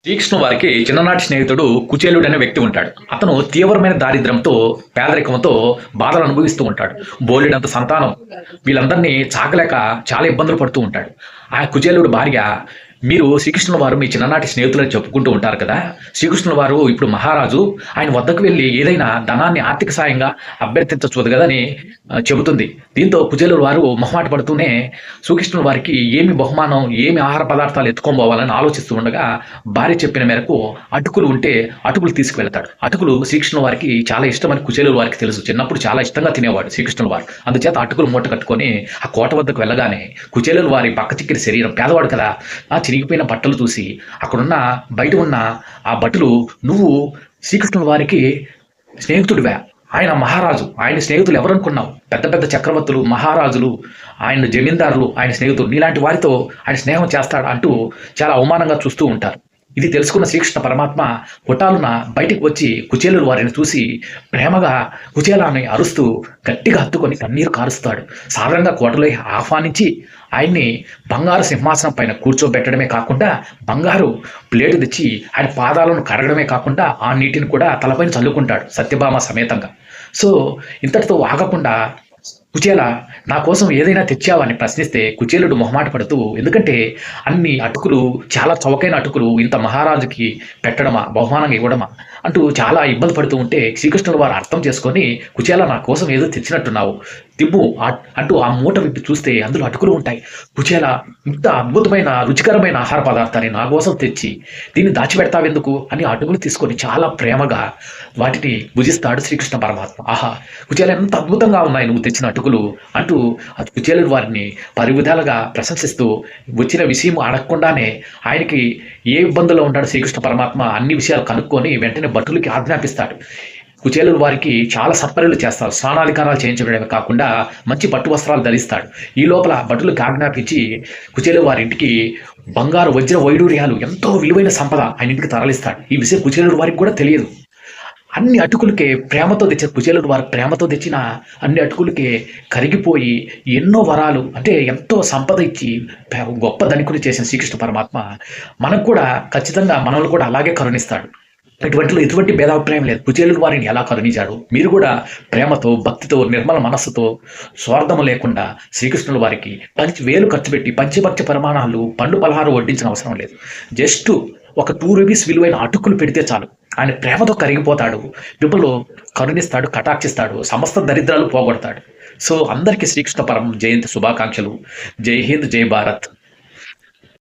శ్రీకృష్ణ వారికి చిన్ననాటి స్నేహితుడు కుచేలుడు అనే వ్యక్తి ఉంటాడు. అతను తీవ్రమైన దారిద్ర్యంతో, పేదరికంతో బాధలు అనుభవిస్తూ ఉంటాడు. బోలెడంత సంతానం వీళ్ళందరినీ చాకలేక చాలా ఇబ్బందులు పడుతూ ఉంటాడు. ఆ కుచేలుడు భార్య, మీరు శ్రీకృష్ణుల వారు మీ చిన్ననాటి స్నేహితులని చెప్పుకుంటూ ఉంటారు కదా, శ్రీకృష్ణుల వారు ఇప్పుడు మహారాజు, ఆయన వద్దకు వెళ్ళి ఏదైనా ధనాన్ని ఆర్థిక సాయంగా అభ్యర్థించవచ్చు కదా అని చెబుతుంది. దీంతో కుచేలుడు వారు మొహమాట పడుతూనే శ్రీకృష్ణుల వారికి ఏమి బహుమానం, ఏమి ఆహార పదార్థాలు ఎత్తుకొని పోవాలని ఆలోచిస్తూ ఉండగా భార్య చెప్పిన మేరకు అటుకులు ఉంటే అటుకులు తీసుకువెళ్తాడు. అటుకులు శ్రీకృష్ణుల వారికి చాలా ఇష్టమని కుచేలుడు వారికి తెలుసు. చిన్నప్పుడు చాలా ఇష్టంగా తినేవాడు శ్రీకృష్ణుల వారు. అందుచేత అటుకులు మూట కట్టుకొని ఆ కోట వద్దకు వెళ్ళగానే కుచేలుడు వారి పక్క చిక్కిన శరీరం, పేదవాడు కదా, ఆ చిరిగిపోయిన బట్టలు చూసి అక్కడున్న బయట ఉన్న ఆ భటులు, నువ్వు శ్రీకృష్ణుల వారికి స్నేహితుడివా? ఆయన మహారాజు, ఆయన స్నేహితులు ఎవరనుకున్నావు? పెద్ద పెద్ద చక్రవర్తులు, మహారాజులు, ఆయన జమీందారులు ఆయన స్నేహితులు, నీలాంటి వారితో ఆయన స్నేహం చేస్తాడు అంటూ చాలా అవమానంగా చూస్తూ ఉంటారు. ఇది తెలుసుకున్న శ్రీకృష్ణ పరమాత్మ పుటాలున బయటికి వచ్చి కుచేలుడు వారిని చూసి ప్రేమగా కుచేలాన్ని అరుస్తూ గట్టిగా హత్తుకొని కన్నీరు కారుస్తాడు. సాధారణంగా కోటలో ఆహ్వానించి ఆయన్ని బంగారు సింహాసనం పైన కూర్చోబెట్టడమే కాకుండా బంగారు ప్లేటు తెచ్చి ఆయన పాదాలను కడగడమే కాకుండా ఆ నీటిని కూడా తలపైన చల్లుకుంటాడు సత్యభామ సమేతంగా. సో ఇంతటితో ఆగకుండా కుచేల, నా కోసం ఏదైనా తెచ్చావని ప్రశ్నిస్తే కుచేలుడు మొహమాట పడుతూ, ఎందుకంటే అన్ని అటుకులు, చాలా చౌకైన అటుకులు ఇంత మహారాజుకి పెట్టడమా, బహుమానంగా ఇవ్వడమా అంటూ చాలా ఇబ్బంది పడుతూ ఉంటే శ్రీకృష్ణుడు వారు అర్థం చేసుకొని, కుచేల నా కోసం ఏదో తెచ్చినట్టున్నావు, తివ్వు అంటూ ఆ మూట విప్పి చూస్తే అందులో అటుకులు ఉంటాయి. కుచేల, ఇంత అద్భుతమైన రుచికరమైన ఆహార పదార్థాన్ని నా కోసం తెచ్చి దీన్ని దాచిపెడతావెందుకు అని అటుకులు తీసుకొని చాలా ప్రేమగా వాటిని భుజిస్తాడు శ్రీకృష్ణ పరమాత్మ. ఆహా, కుచేల, ఎంత అద్భుతంగా ఉన్నాయి నువ్వు తెచ్చిన అటుకులు అంటూ కుచేలుడు వారిని పరివిధాలుగా ప్రశంసిస్తూ, వచ్చిన విషయం అడగకుండానే ఆయనకి ఏ ఇబ్బందుల్లో ఉంటాడు శ్రీకృష్ణ పరమాత్మ అన్ని విషయాలు కనుక్కొని వెంటనే భటులకి ఆజ్ఞాపిస్తాడు. కుచేలుడు వారికి చాలా సత్పనులు చేస్తారు. స్నానాధికారాలు చేయించడమే కాకుండా మంచి పట్టు వస్త్రాలు ధరిస్తాడు. ఈ లోపల భటులకు ఆజ్ఞాపించి కుచేలుడు వారి ఇంటికి బంగారు, వజ్ర, వైడూర్యాలు, ఎంతో విలువైన సంపద ఆయన ఇంటికి తరలిస్తాడు. ఈ విషయం కుచేలుడు వారికి కూడా తెలియదు. అన్ని అటుకులకే ప్రేమతో తెచ్చిన కుచేలుడు వారు ప్రేమతో తెచ్చిన అన్ని అటుకులకే కరిగిపోయి ఎన్నో వరాలు, అంటే ఎంతో సంపద ఇచ్చి గొప్ప ధనికులు చేసిన శ్రీకృష్ణ పరమాత్మ మనకు కూడా ఖచ్చితంగా మనల్ని కూడా అలాగే కరుణిస్తాడు. ఎటువంటి భేదాభిప్రాయం లేదు. కుచేలుడు వారిని ఎలా కరుణించాడు, మీరు కూడా ప్రేమతో, భక్తితో, నిర్మల మనస్సుతో, స్వార్థము లేకుండా శ్రీకృష్ణుల వారికి వేలు ఖర్చు పెట్టి పంచభక్ష పరిమాణాలు, పండు పలహారం వడ్డించిన అవసరం లేదు. జస్ట్ ఒక 2 రూపీస్ విలువైన అటుకులు పెడితే చాలు, ఆయన ప్రేమతో కరిగిపోతాడు, మిమ్మల్ని కరుణిస్తాడు, కటాక్షిస్తాడు, సమస్త దరిద్రాలు పోగొడతాడు. సో అందరికీ శ్రీకృష్ణ పరమ జయంతి శుభాకాంక్షలు. జై హింద్, జై భారత్.